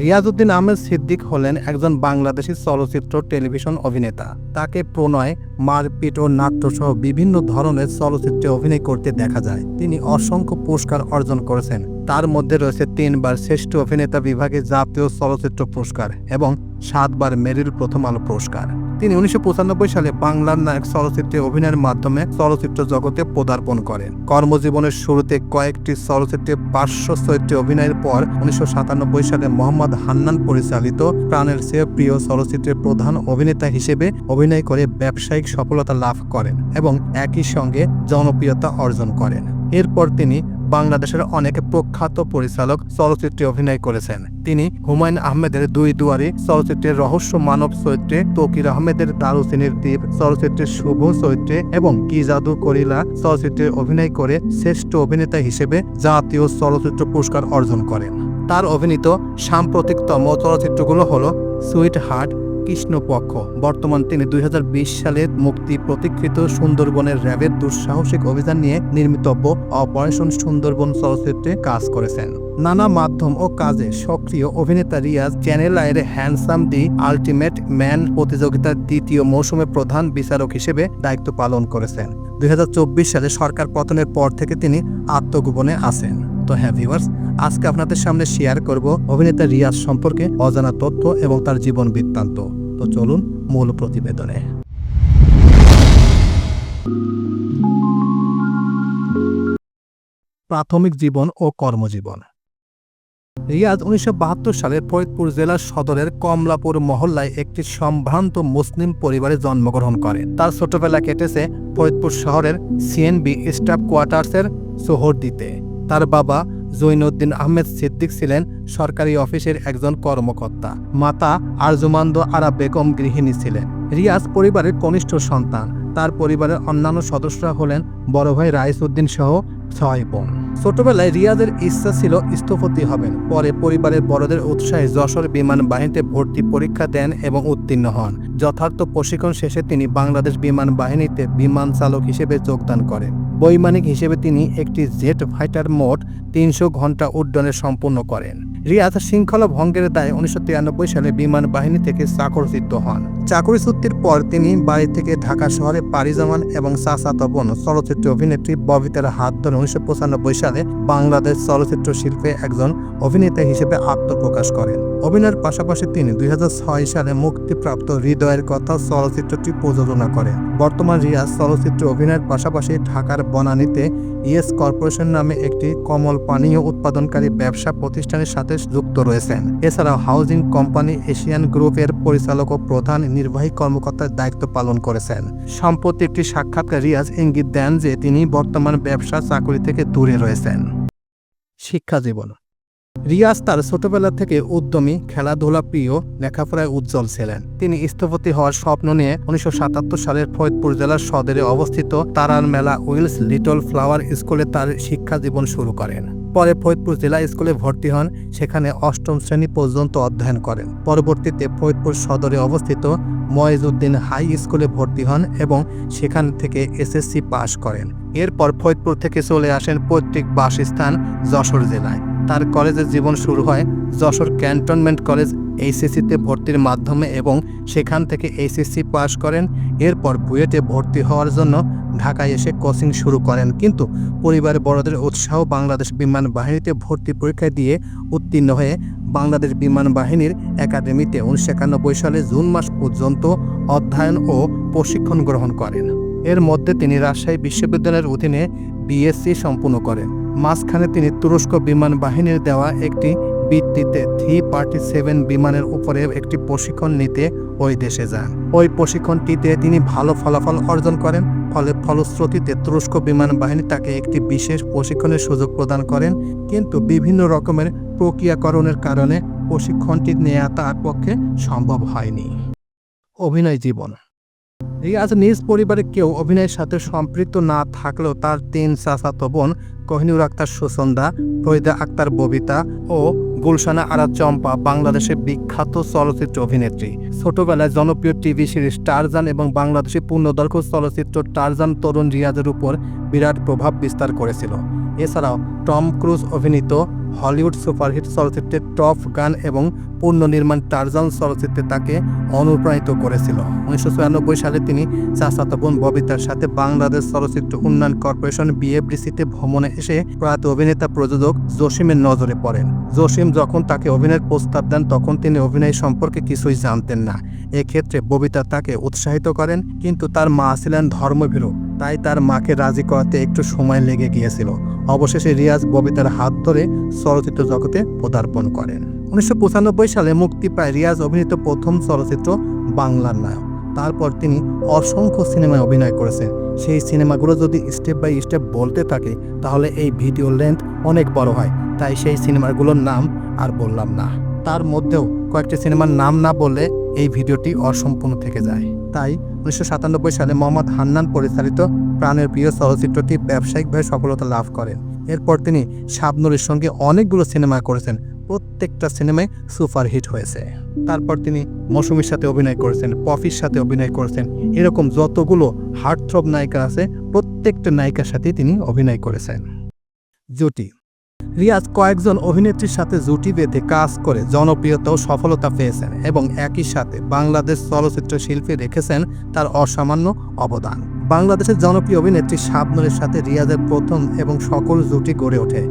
রিয়াজউদ্দিন আহমেদ সিদ্দিক হলেন একজন বাংলাদেশী চলচ্চিত্র টেলিভিশন অভিনেতা। তাকে প্রণয়, মারপিট ও নাট্যসহ বিভিন্ন ধরনের চলচ্চিত্রে অভিনয় করতে দেখা যায়। তিনি অসংখ্য পুরস্কার অর্জন করেছেন। তার মধ্যে রয়েছে 3 বার শ্রেষ্ঠ অভিনেতা বিভাগে জাতীয় চলচ্চিত্র পুরস্কার এবং 7 বার মেরিল প্রথম আলো পুরস্কার। তিনি 1995 সালে বাংলার নায়ক চলচ্চিত্রে অভিনয়ের মাধ্যমে চলচ্চিত্র জগতে পদার্পণ করেন। কর্মজীবনের শুরুতে কয়েকটি চলচ্চিত্রে পার্শ্ব চরিত্রে অভিনয়ের পর 1997 সালে মোহাম্মদ হান্নান পরিচালিত প্রাণের চেয়ে প্রিয় চলচ্চিত্রের প্রধান অভিনেতা হিসেবে অভিনয় করে ব্যবসায়িক সফলতা লাভ করেন এবং একই সঙ্গে জনপ্রিয়তা অর্জন করেন। এরপর তিনি বাংলাদেশের অনেক প্রখ্যাত পরিচালক চলচ্চিত্রে অভিনয় করেছেন। তিনি হুমায়ুন আহমেদের 2 দুয়ারি চলচ্চিত্রের রহস্য মানব চরিত্রে, তৌকির আহমেদের দারুচিনির দ্বীপ চলচ্চিত্রের শুভ চরিত্রে এবং কি জাদু করিলা চলচ্চিত্রে অভিনয় করে শ্রেষ্ঠ অভিনেতা হিসেবে জাতীয় চলচ্চিত্র পুরস্কার অর্জন করেন। তার অভিনীত সাম্প্রতিকতম চলচ্চিত্রগুলো হলো সুইট হার্ট, কৃষ্ণপক্ষ। বর্তমান তিনি 2020 সালে মুক্তি প্রতীক্ষিত সুন্দরবনের র্যাবের দুঃসাহসিক অভিযান নিয়ে নির্মিতব্য অপারেশন সুন্দরবন চলচ্চিত্রে কাজ করেছেন। নানা মাধ্যম ও কাজে সক্রিয় অভিনেতা রিয়াজ চ্যানেল আইয়ের হ্যান্ডসাম দি আল্টিমেট ম্যান প্রতিযোগিতার 2য় মৌসুমে প্রধান বিচারক হিসেবে দায়িত্ব পালন করেছেন। 2024 সালে সরকার পতনের পর থেকে তিনি আত্মগোপনে আছেন। তো হ্যাঁ ভিউয়ার্স, আজকে আপনাদের সামনে শেয়ার করব অভিনেতা রিয়াজ সম্পর্কে অজানা তথ্য এবং তার জীবন বৃত্তান্ত। তো চলুন মূল প্রতিবেদনে। প্রাথমিক জীবন ও কর্মজীবন। রিয়াজ 1972 সালে ফরিদপুর জেলার সদরের কমলাপুর মহল্লায় একটি সম্ভ্রান্ত মুসলিম পরিবারে জন্মগ্রহণ করেন। তার ছোটবেলা কেটেছে ফরিদপুর শহরের সিএনবি স্টাফ কোয়ার্টার্সের সোহরদিতে। তার বাবা জৈনুদ্দিন আহমেদ সিদ্দিক ছিলেন সরকারি অফিসের একজন কর্মকর্তা। মাতা আরজুমান্দ আরা বেগম গৃহিণী ছিলেন। রিয়াজ পরিবারের কনিষ্ঠ সন্তান। তার পরিবারের অন্যান্য সদস্যরা হলেন বড় ভাই রাইসউদ্দিন সহ 6 বোন। ছোটবেলায় রিয়াজের ইচ্ছা ছিল স্থপতি হবেন। পরে পরিবারের বড়দের উৎসাহে যশোর বিমান বাহিনীতে ভর্তি পরীক্ষা দেন এবং উত্তীর্ণ হন। যথার্থ প্রশিক্ষণ শেষে তিনি বাংলাদেশ বিমান বাহিনীতে বিমান চালক হিসেবে যোগদান করেন। বৈমানিক হিসেবে তিনি একটি জেট ফাইটার মোট 300 ঘন্টা উড্ডয়নে সম্পূর্ণ করেন। রিয়াজ শৃঙ্খলা ভঙ্গের দায়ে 1993 সালে বিমান বাহিনী থেকে চাকরিচ্যুত হন। চাকরিচ্যুতির পর তিনি বাড়ি থেকে ঢাকা শহরে পাড়ি জমান এবং চাচাতো বোন চলচ্চিত্র অভিনেত্রী ববিতার হাত ধরে 1995 সালে বাংলাদেশ চলচ্চিত্র শিল্পে একজন অভিনেতা হিসেবে আত্মপ্রকাশ করেন। অভিনয়ের পাশাপাশি তিনি 2006 সালে মুক্তিপ্রাপ্ত হৃদয়ের কথা চলচ্চিত্রটি প্রযোজনা করেন। বর্তমান রিয়াজ চলচ্চিত্র অভিনয়ের পাশাপাশি ঢাকার বনানীতে ইয়েস কর্পোরেশন নামে একটি কমল পানীয় উৎপাদনকারী ব্যবসা প্রতিষ্ঠানের সাথে যুক্ত রয়েছেন। এছাড়াও হাউজিং কোম্পানি এশিয়ান গ্রুপের পরিচালক ও প্রধান নির্বাহী কর্মকর্তার দায়িত্ব পালন করেছেন। সম্প্রতি একটি সাক্ষাৎকার রিয়াজ ইঙ্গিত দেন যে তিনি বর্তমান ব্যবসা চাকরি থেকে দূরে রয়েছেন। শিক্ষা জীবন। রিয়াজ তার ছোটবেলা থেকে উদ্যমী, খেলাধুলা প্রিয়, লেখাপড়ায় উজ্জ্বল ছিলেন। তিনি স্থপতি হওয়ার স্বপ্ন নিয়ে 1977 সালের ফরিদপুর জেলার সদরে অবস্থিত তারার মেলা উইলস লিটল ফ্লাওয়ার স্কুলে তার শিক্ষা জীবন শুরু করেন। পরে ফরিদপুর জেলা স্কুলে ভর্তি হন, সেখানে 8ম শ্রেণী পর্যন্ত অধ্যয়ন করেন। পরবর্তীতে ফরিদপুর সদরে অবস্থিত ময়েজউদ্দিন হাই স্কুলে ভর্তি হন এবং সেখান থেকে এসএসসি পাশ করেন। এরপর ফরিদপুর থেকে চলে আসেন পৈতৃক বাসস্থান যশোর জেলায়। তার কলেজের জীবন শুরু হয় যশোর ক্যান্টনমেন্ট কলেজ এইচএসসিতে ভর্তির মাধ্যমে এবং সেখান থেকে এইচএসসি পাশ করেন। এরপর বুয়েটে ভর্তি হওয়ার জন্য ঢাকায় এসে কোচিং শুরু করেন, কিন্তু পরিবারের বড়দের উৎসাহ বাংলাদেশ বিমান বাহিনীতে ভর্তি পরীক্ষা দিয়ে উত্তীর্ণ হয়ে বাংলাদেশ বিমান বাহিনীর একাডেমিতে 1991 সালে জুন মাস পর্যন্ত অধ্যয়ন ও প্রশিক্ষণ গ্রহণ করেন। এর মধ্যে তিনি রাজশাহী বিশ্ববিদ্যালয়ের অধীনে বিএসসি সম্পূর্ণ করেন। মাঝখানে তিনি তুরস্ক বিমান বাহিনীর দেওয়া একটি বৃত্তিতে 337 বিমানের উপরে একটি প্রশিক্ষণ নিতে ওই দেশে যান। ওই প্রশিক্ষণটিতে তিনি ভালো ফলাফল অর্জন করেন। ফলশ্রুতিতে তুরস্ক বিমান বাহিনী তাকে একটি বিশেষ প্রশিক্ষণের সুযোগ প্রদান করেন, কিন্তু বিভিন্ন রকমের প্রক্রিয়াকরণের কারণে প্রশিক্ষণটি নেওয়া তার পক্ষে সম্ভব হয়নি। অভিনয় জীবন। রিয়াজ নিজ পরিবারে কেউ অভিনয়ের সাথে সম্পৃক্ত না থাকলেও তার 3 চাচাতো বোন কোহিনুর আক্তার সুসন্দা, ফরিদা আক্তার ববিতা ও গুলশানা আরা চম্পা বাংলাদেশের বিখ্যাত চলচ্চিত্র অভিনেত্রী। ছোটবেলায় জনপ্রিয় টিভি সিরিজ টারজান এবং বাংলাদেশি পূর্ণদৈর্ঘ্য চলচ্চিত্র টারজান তরুণ রিয়াজের উপর বিরাট প্রভাব বিস্তার করেছিল। এছাড়াও টম ক্রুজ অভিনীত হলিউড সুপারহিট চলচ্চিত্রে টপ গান এবং পুনর্নির্মাণ টারজান চলচ্চিত্রে তাকে অনুপ্রাণিত করেছিল। 1994 সালে তিনি চাচাতো বোন ববিতার সাথে বাংলাদেশ চলচ্চিত্র উন্নয়ন কর্পোরেশন বিএফডিসিতে ভ্রমণে এসে প্রয়াত অভিনেতা প্রযোজক জসিমের নজরে পড়েন। জসিম যখন তাকে অভিনয়ের প্রস্তাব দেন তখন তিনি অভিনয় সম্পর্কে কিছুই জানতেন না। এক্ষেত্রে ববিতা তাকে উৎসাহিত করেন, কিন্তু তার মা ছিলেন ধর্মভীরু, তাই তার মাকে রাজি করাতে একটু সময় লেগে গিয়েছিল। অবশেষে রিয়াজ ববিতার হাত ধরে চলচ্চিত্র জগতে পদার্পণ করেন। 1995 সালে মুক্তি পায় রিয়াজ অভিনীত প্রথম চলচ্চিত্র বাংলার নায়ক। তারপর তিনি অসংখ্য সিনেমায় অভিনয় করেছেন। সেই সিনেমাগুলো যদি স্টেপ বাই স্টেপ বলতে থাকে তাহলে এই ভিডিও লেন্থ অনেক বড় হয়, তাই সেই সিনেমাগুলোর নাম আর বললাম না। তার মধ্যেও কয়েকটি সিনেমার নাম না বললে এই ভিডিওটি অসম্পূর্ণ থেকে যায়। তাই 1997 সালে মোহাম্মদ হান্নান পরিচালিত প্রাণের প্রিয় চলচ্চিত্রটি ব্যবসায়িকভাবে সফলতা লাভ করেন। এরপর তিনি শাবনূরের সঙ্গে অনেকগুলো সিনেমা করেছেন, প্রত্যেকটা সিনেমায় সুপারহিট হয়েছে। তারপর তিনি মৌসুমীর সাথে অভিনয় করেছেন, পপির সাথে অভিনয় করেছেন, এরকম যতগুলো হার্টথ্রব নায়িকা আছে প্রত্যেকটা নায়িকার সাথে তিনি অভিনয় করেছেন। জুটি। রিয়াজ কয়েকজন অভিনেত্রীর সাথে জুটি বেঁধে কাজ করে জনপ্রিয়তা ও সফলতা পেয়েছেন এবং একই সাথে বাংলাদেশ চলচ্চিত্র শিল্পে রেখেছেন তার অসামান্য অবদান। বাংলাদেশের জনপ্রিয় অভিনেত্রী শাবনূরের সাথে রিয়াজের প্রথম এবং সকল জুটি গড়ে ওঠে।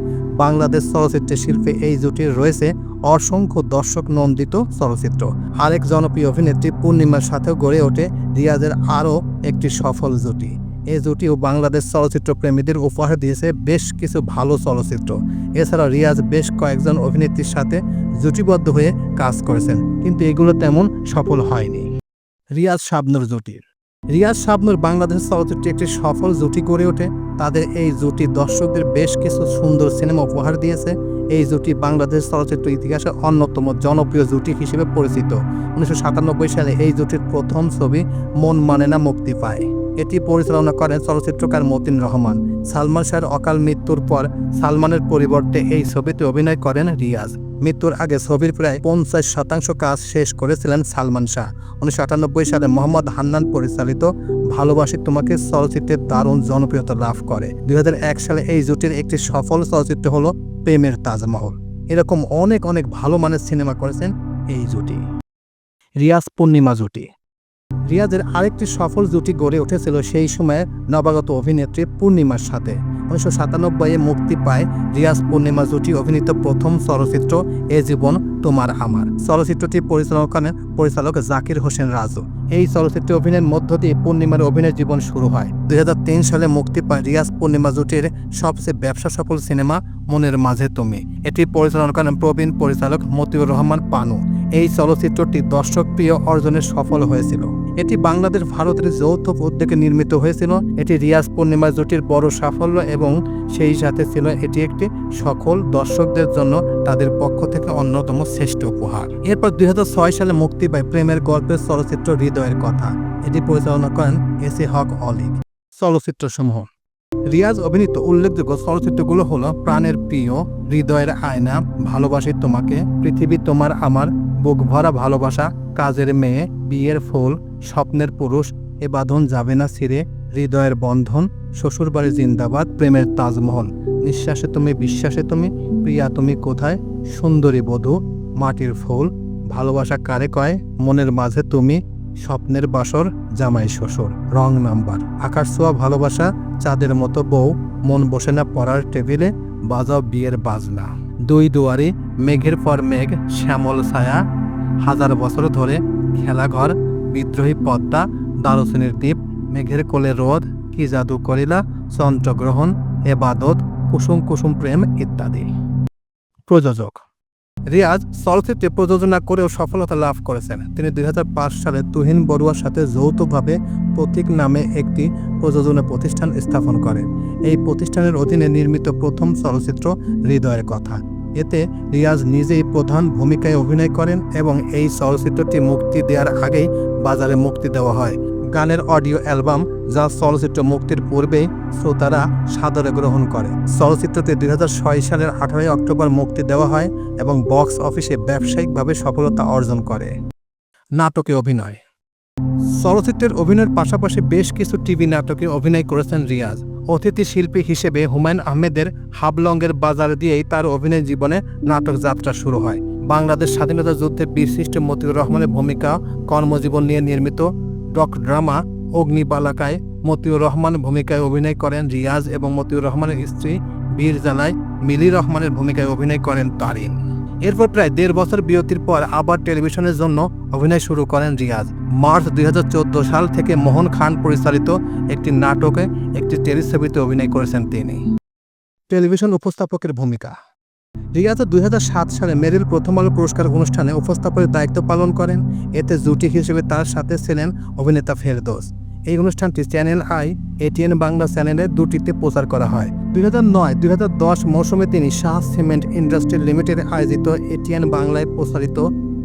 বাংলাদেশ চলচ্চিত্র শিল্পে এই জুটির রয়েছে অসংখ্য দর্শক নন্দিত চলচ্চিত্র। আরেক জনপ্রিয় অভিনেত্রী পূর্ণিমার সাথেও গড়ে ওঠে রিয়াজের আরও একটি সফল জুটি। এই জুটিও বাংলাদেশ চলচ্চিত্র প্রেমীদের উপহার দিয়েছে বেশ কিছু ভালো চলচ্চিত্র। এছাড়া রিয়াজ বেশ কয়েকজন অভিনেত্রীর সাথে জুটিবদ্ধ হয়ে কাজ করেছেন, কিন্তু এগুলো তেমন সফল হয়নি। রিয়াজ শাবনূর জুটি। রিয়াজ শাবনূর বাংলাদেশ চলচ্চিত্রে একটি সফল জুটি গড়ে ওঠে। তাদের এই জুটি দর্শকদের বেশ কিছু সুন্দর সিনেমা উপহার দিয়েছে। এই জুটি বাংলাদেশ চলচ্চিত্র ইতিহাসে অন্যতম জনপ্রিয় জুটি হিসেবে পরিচিত। 1997 সালে এই জুটির প্রথম ছবি মন মানে না মুক্তি পায়। এটি পরিচালনা করেন চলচ্চিত্রকার মতিন রহমান। সালমান শাহর অকাল মৃত্যুর পর সালমানের পরিবর্তে এই ছবিতে অভিনয় করেন রিয়াজ। মৃত্যুর আগে ছবির প্রায় 50% কাজ শেষ করেছিলেন সালমান শাহ। 1998 সালে মোহাম্মদ হান্নান পরিচালিত ভালোবাসি তোমাকে চলচ্চিত্রের দারুণ জনপ্রিয়তা লাভ করে। 2001 সালে এই জুটির একটি সফল চলচ্চিত্র হলো প্রেমের তাজমহল। এরকম অনেক অনেক ভালো মানের সিনেমা করেছেন এই জুটি। রিয়াজ পূর্ণিমা জুটি। রিয়াজের আরেকটি সফল জুটি গড়ে উঠেছিল সেই সময়ের নবাগত অভিনেত্রী পূর্ণিমার সাথে। 1997 মুক্তি পায় রিয়াজ পূর্ণিমা জুটি অভিনীত প্রথম চলচ্চিত্র এ জীবন তোমার আমার। চলচ্চিত্রটি পরিচালনা করেন পরিচালক জাকির হোসেন রাজু। এই চলচ্চিত্রে অভিনয়ের মধ্য দিয়ে পূর্ণিমার অভিনয় জীবন শুরু হয়। 2003 সালে মুক্তি পায় রিয়াজ পূর্ণিমা জুটির সবচেয়ে ব্যবসা সফল সিনেমা মনের মাঝে তুমি। এটি পরিচালনা করেন প্রবীণ পরিচালক মতিউর রহমান পানু। এই চলচ্চিত্রটি দর্শকপ্রিয় অর্জনে সফল হয়েছিল। এটি বাংলাদেশ ভারতের যৌথ উদ্যোগে নির্মিত হয়েছিল। এটি রিয়াজ পূর্ণিমা জুটির বড় সাফল্য এবং সেই সাথে ছিল এটি একটি সকল দর্শকদের জন্য তাদের পক্ষ থেকে অন্যতম শ্রেষ্ঠ উপহার। এরপর 2006 সালে মুক্তি পায় প্রেমের গল্পের চলচ্চিত্র হৃদয়ের কথা। এটি পরিচালনা করেন এসি হক অলিক। চলচ্চিত্রসমূহ। রিয়াজ অভিনীত উল্লেখযোগ্য চলচ্চিত্রগুলো হলো প্রাণের প্রিয়, হৃদয়ের আয়না, ভালোবাসি তোমাকে, পৃথিবী তোমার আমার, বুক ভরা ভালোবাসা, কাজের মেয়ে, বিয়ের ফুল, স্বপ্নের পুরুষ, এ বাঁধন যাবে না ছিঁড়ে, হৃদয়ের বন্ধন, শ্বশুরবাড়ি জিন্দাবাদ, প্রেমের তাজমহল, নিঃশ্বাসে তুমি বিশ্বাসে তুমি, প্রিয়া তুমি কোথায়, সুন্দরী বধূ, মাটির ফুল, ভালোবাসা কারে কয়, মনের মাঝে তুমি, স্বপ্নের বাসর, জামাই শ্বশুর, রং নাম্বার, আকাশ ছোঁয়া ভালোবাসা, চাঁদের মতো বউ, মন বসে না পড়ার টেবিলে, বাজাও বিয়ের বাজনা, দুই দুয়ারি, মেঘের পর মেঘ, শ্যামল ছায়া, হাজার বছর ধরে, খেলাঘর, বিদ্রোহী পদ্মা, দারুচিনির দ্বীপ, মেঘের কোলে রোদ, কি জাদু করিলা, চন্দ্রগ্রহণ, এবাদত, কুসুম কুসুম প্রেম ইত্যাদি। প্রযোজক। রিয়াজ চলচ্চিত্রে প্রযোজনা করেও সফলতা লাভ করেছেন। তিনি 2005 সালে তুহিন বড়ুয়ার সাথে যৌথভাবে প্রতীক নামে একটি প্রযোজনা প্রতিষ্ঠান স্থাপন করেন। এই প্রতিষ্ঠানের অধীনে নির্মিত প্রথম চলচ্চিত্র হৃদয়ের কথা। এতে রিয়াজ নিজেই প্রধান ভূমিকায় অভিনয় করেন এবং এই চলচ্চিত্রটি মুক্তি দেওয়ার আগেই বাজারে মুক্তি দেওয়া হয়। গানের অডিও অ্যালবাম যা চলচ্চিত্র মুক্তির পূর্বেই শ্রোতারা সাদরে গ্রহণ করে। চলচ্চিত্রটি 2006 সালের 18 অক্টোবর মুক্তি দেওয়া হয় এবং বক্স অফিসে ব্যবসায়িকভাবে সফলতা অর্জন করে। নাটকে অভিনয়। চলচ্চিত্রের অভিনয়ের পাশাপাশি বেশ কিছু টিভি নাটকে অভিনয় করেছেন রিয়াজ। অতিথি শিল্পী হিসেবে হুমায়ূন আহমেদের হাবলঙ্গের বাজার দিয়েই তার অভিনয় জীবনে নাটক যাত্রা শুরু হয়। বাংলাদেশ স্বাধীনতা যুদ্ধে বীরশ্রেষ্ঠ মতিউর রহমানের ভূমিকা, কর্মজীবন নিয়ে নির্মিত ডক ড্রামা অগ্নিবালাকায় মতিউর রহমান ভূমিকায় অভিনয় করেন রিয়াজ এবং মতিউর রহমানের স্ত্রী বীরজালায় মিলি রহমানের ভূমিকায় অভিনয় করেন তারিন। এরপর প্রায় 1.5 বছর বিরতির পর আবার টেলিভিশনের জন্য অভিনয় শুরু করেন রিয়াজ। মার্চ 2014 সাল থেকে মোহন খান পরিচালিত একটি নাটকে একটি টেলিছবিতে অভিনয় করেছেন তিনি। টেলিভিশন উপস্থাপকের ভূমিকা। রিয়াজ 2007 সালে মেরিল প্রথম আলো পুরস্কার অনুষ্ঠানে উপস্থাপকের দায়িত্ব পালন করেন। এতে জুটি হিসেবে তার সাথে ছিলেন অভিনেতা ফেরদৌস। এই অনুষ্ঠানটি চ্যানেল আই, এটিএন বাংলা চ্যানেলের দুটিতে প্রচার করা হয়। 2009-2010 মৌসুমে তিনি শাহ সিমেন্ট ইন্ডাস্ট্রি লিমিটেডে আয়োজিত এটিএন বাংলায় প্রচারিত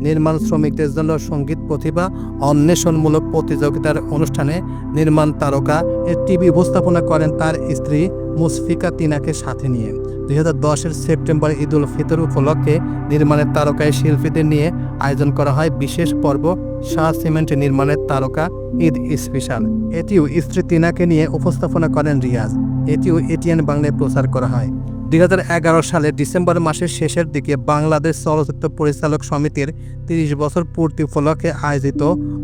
নির্মাণ শ্রমিকদের জন্য সঙ্গীত প্রতিভা অন্বেষণমূলক প্রতিযোগিতার অনুষ্ঠানে নির্মাণ তারকা এর টিভি উপস্থাপনা করেন তার স্ত্রী মুশফিকা তিনাকে সাথে নিয়ে। 2010-এর সেপ্টেম্বর ঈদুল ফিতর উপলক্ষে নির্মাণের তারকায় শিল্পীদের নিয়ে আয়োজন করা হয় বিশেষ পর্ব শাহ সিমেন্ট নির্মাণের তারকা ঈদ স্পেশাল। এটিও স্ত্রী তিনাকে নিয়ে উপস্থাপনা করেন রিয়াজ। এটিও এটিএন বাংলায় প্রচার করা হয়। 2011 সালের ডিসেম্বর মাসের শেষের দিকে বাংলাদেশ চলচ্চিত্র পরিচালক সমিতির 30 বছর পূর্তি উপলক্ষে আয়োজিত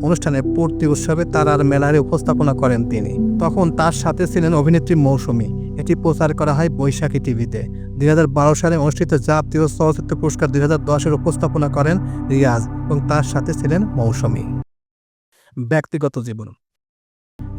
অনুষ্ঠানে পূর্তি উৎসবে তারার মেলারে উপস্থাপনা করেন তিনি। তখন তার সাথে ছিলেন অভিনেত্রী মৌসুমী। এটি প্রচার করা হয় বৈশাখী টিভিতে। 2012 সালে অনুষ্ঠিত জাতীয় চলচ্চিত্র পুরস্কার 2010-এর উপস্থাপনা করেন রিয়াজ এবং তার সাথে ছিলেন মৌসুমী। ব্যক্তিগত জীবন।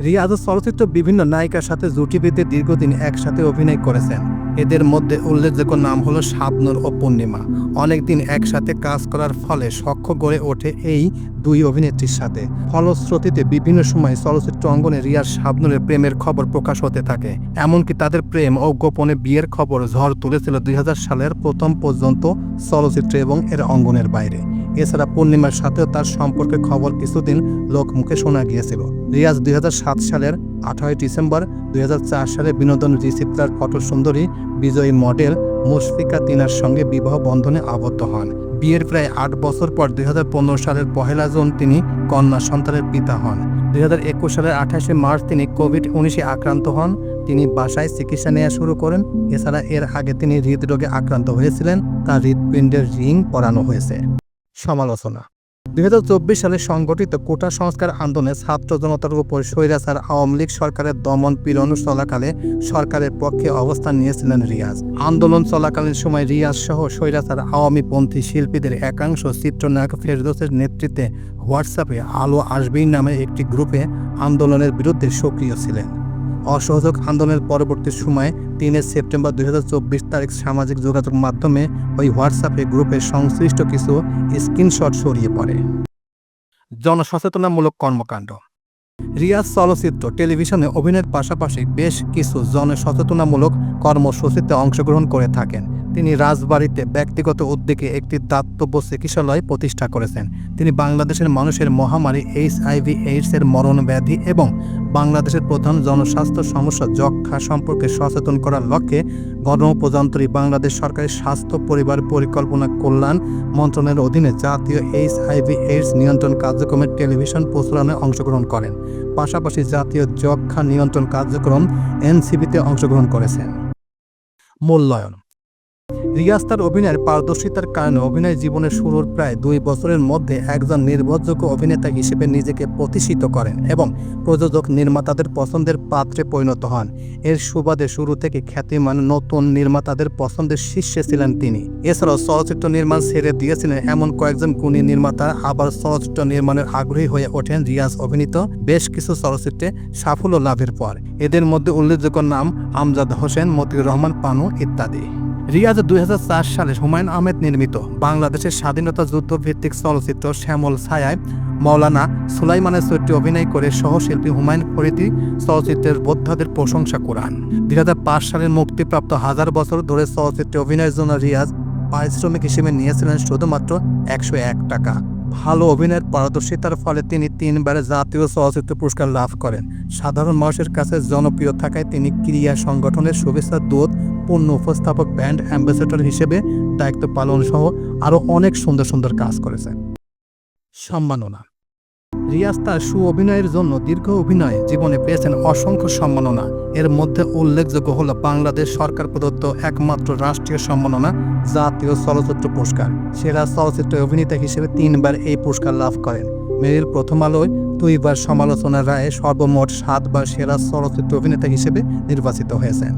রিয়াজ চলচ্চিত্র বিভিন্ন নায়িকার সাথে জুটিভিত্তিক দীর্ঘদিন একসাথে অভিনয় করেছেন। এদের মধ্যে উল্লেখযোগ্য নাম হলো শাবনূর ও পূর্ণিমা। অনেকদিন একসাথে কাজ করার ফলে সখ্য গড়ে ওঠে এই দুই অভিনেত্রীর সাথে। ফলশ্রুতিতে বিভিন্ন সময় চলচ্চিত্র অঙ্গনে রিয়াজ শাবনূরের প্রেমের খবর প্রকাশ হতে থাকে। এমনকি তাদের প্রেম ও গোপনে বিয়ের খবর ঝড় তুলেছিল 2000 সালের প্রথম পর্যন্ত চলচ্চিত্র এবং এর অঙ্গনের বাইরে। এছাড়া পূর্ণিমার সাথেও তার সম্পর্কে খবর কিছুদিন লোকমুখে শোনা গিয়েছিল। রিয়াজ 2007 সালের 18 ডিসেম্বর 2004 সালে বিনোদন রিচিত্রার ফটোসুন্দরী বিজয়ী মডেল মুশফিকা তিনার সঙ্গে বিবাহ বন্ধনে আবদ্ধ হন। বিয়ের প্রায় 8 বছর পর 2015 সালের 1 জুন তিনি কন্যা সন্তানের পিতা হন। 2021 সালের 28 মার্চ তিনি কোভিড-19 আক্রান্ত হন। তিনি বাসায় চিকিৎসা নেওয়া শুরু করেন। এছাড়া এর আগে তিনি হৃদরোগে আক্রান্ত হয়েছিলেন। তার হৃৎপিণ্ডের রিং পরানো হয়েছে। সমালোচনা। 2024 সালে সংগঠিত কোটা সংস্কার আন্দোলনে ছাত্র জনতার উপর স্বৈরাচার আওয়ামী লীগ সরকারের দমন পীড়ন চলাকালে সরকারের পক্ষে অবস্থান নিয়েছিলেন রিয়াজ। আন্দোলন চলাকালীন সময় রিয়াজ সহ স্বৈরাচার আওয়ামীপন্থী শিল্পীদের একাংশ চিত্রনায়ক ফেরদৌসের নেতৃত্বে হোয়াটসঅ্যাপে আলো আসবেই নামে একটি গ্রুপে আন্দোলনের বিরুদ্ধে সক্রিয় ছিলেন। অসহযোগ আন্দোলনের পরবর্তী সময়ে 3 সেপ্টেম্বর 2024 তারিখ সামাজিক যোগাযোগ মাধ্যমে ওই হোয়াটসঅ্যাপে গ্রুপের সংশ্লিষ্ট কিছু স্ক্রিনশট ছড়িয়ে পড়ে। জনসচেতনামূলক কর্মকাণ্ড। রিয়াজ চলচ্চিত্র টেলিভিশনে অভিনয়ের পাশাপাশি বেশ কিছু জনসচেতনামূলক কর্মসূচিতে অংশগ্রহণ করে থাকেন। তিনি রাজবাড়ীতে ব্যক্তিগত উদ্যোগে একটি দাতব্য চিকিৎসালয় প্রতিষ্ঠা করেছেন। তিনি বাংলাদেশের মানুষের মহামারী HIV/AIDS-এর মরণব্যাধি এবং বাংলাদেশের প্রধান জনস্বাস্থ্য সমস্যা যক্ষ্মা সম্পর্কে সচেতন করার লক্ষ্যে গণপ্রজাতন্ত্রী বাংলাদেশ সরকারের স্বাস্থ্য পরিবার পরিকল্পনা কল্যাণ মন্ত্রণালয়ের অধীনে জাতীয় HIV/AIDS নিয়ন্ত্রণ কার্যক্রমের টেলিভিশন প্রচারণায় অংশগ্রহণ করেন। পাশাপাশি জাতীয় যক্ষ্মা নিয়ন্ত্রণ কার্যক্রম NCB-তে অংশগ্রহণ করেছেন। মূল্যায়ন। রিয়াজ তার অভিনয়ের পারদর্শিতার কারণে অভিনয় জীবনের শুরুর প্রায় 2 বছরের মধ্যে একজন নির্ভরযোগ্য অভিনেতা হিসেবে নিজেকে প্রতিষ্ঠিত করেন এবং প্রযোজক নির্মাতাদের পছন্দের পাত্রে পরিণত হন। এর সুবাদে শুরু থেকে খ্যাতিমান নতুন নির্মাতাদের পছন্দের শীর্ষে ছিলেন তিনি। এছাড়াও চলচ্চিত্র নির্মাণ ছেড়ে দিয়েছিলেন এমন কয়েকজন গুণী নির্মাতা আবার চলচ্চিত্র নির্মাণের আগ্রহী হয়ে ওঠেন রিয়াজ অভিনীত বেশ কিছু চলচ্চিত্রে সাফল্য লাভের পর। এদের মধ্যে উল্লেখযোগ্য নাম আমজাদ হোসেন, মতিউর রহমান পানু ইত্যাদি। রিয়াজ 2004 সালে হুমায়ূন আহমেদ নির্মিত বাংলাদেশের স্বাধীনতা যুদ্ধ ভিত্তিক চলচ্চিত্র শ্যামল ছায়ায় মৌলানা সুলাইমানের চরিত্রে অভিনয় করে সহশিল্পী হুমায়ূন ফরিদী চলচ্চিত্রের বোদ্ধাদের প্রশংসা করান। 2005 সালের মুক্তিপ্রাপ্ত 1000 বছর ধরে চলচ্চিত্রে অভিনয়ের জন্য রিয়াজ পারিশ্রমিক হিসেবে নিয়েছিলেন শুধুমাত্র 101 টাকা। ভালো অভিনয়ের পারদর্শিতার ফলে তিনি 3 বার জাতীয় চলচ্চিত্র পুরস্কার লাভ করেন। সাধারণ মানুষের কাছে জনপ্রিয় থাকায় তিনি ক্রীড়া সংগঠনের শুভেচ্ছা দূত, পূর্ণ উপস্থাপক, ব্র্যান্ড অ্যাম্বাসেডর হিসেবে দায়িত্ব পালন সহ আরও অনেক সুন্দর সুন্দর কাজ করেছেন। সম্মাননা। রিয়াজ তার অভিনয়ের জন্য দীর্ঘ অভিনয় জীবনে পেয়েছেন অসংখ্য সম্মাননা। এর মধ্যে উল্লেখযোগ্য হল বাংলাদেশ সরকার প্রদত্ত একমাত্র রাষ্ট্রীয় সম্মাননা জাতীয় চলচ্চিত্র পুরস্কার। সেরা চলচ্চিত্র অভিনেতা হিসেবে 3বার এই পুরস্কার লাভ করেন। মেরিল প্রথম আলোয় 2বার সমালোচনার রায়ে সর্বমোট 7বার সেরা চলচ্চিত্র অভিনেতা হিসেবে নির্বাচিত হয়েছেন।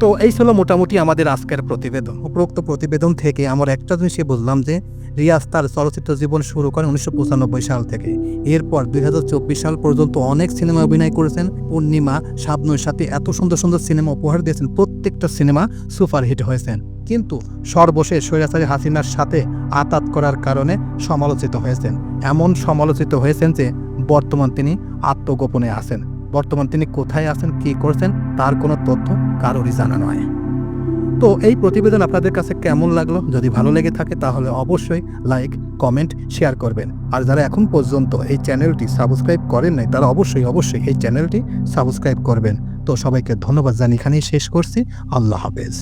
তো এই ছিল মোটামুটি আমাদের আজকের প্রতিবেদন। উপরোক্ত প্রতিবেদন থেকে আমরা একটা জিনিসই বুঝলাম যে রিয়াজ তার চলচ্চিত্র জীবন শুরু করেন 1995 সাল থেকে। এরপর 2024 সাল পর্যন্ত অনেক সিনেমা অভিনয় করেছেন। পূর্ণিমা, শাবনূরের সাথে এত সুন্দর সুন্দর সিনেমা উপহার দিয়েছেন, প্রত্যেকটা সিনেমা সুপারহিট হয়েছেন। কিন্তু সর্বশেষ স্বৈরাচারী হাসিনার সাথে আতাত করার কারণে সমালোচিত হয়েছেন। এমন সমালোচিত হয়েছেন যে বর্তমান তিনি আত্মগোপনে আছেন। বর্তমান তিনি কোথায় আছেন, কী করছেন তার কোনো তথ্য কারোরই জানা নয়। তো এই প্রতিবেদন আপনাদের কাছে কেমন লাগলো? যদি ভালো লেগে থাকে তাহলে অবশ্যই লাইক, কমেন্ট, শেয়ার করবেন। আর যারা এখন পর্যন্ত এই চ্যানেলটি সাবস্ক্রাইব করেন নাই তারা অবশ্যই এই চ্যানেলটি সাবস্ক্রাইব করবেন। তো সবাইকে ধন্যবাদ জানিয়ে এখানেই শেষ করছি। আল্লাহ হাফেজ।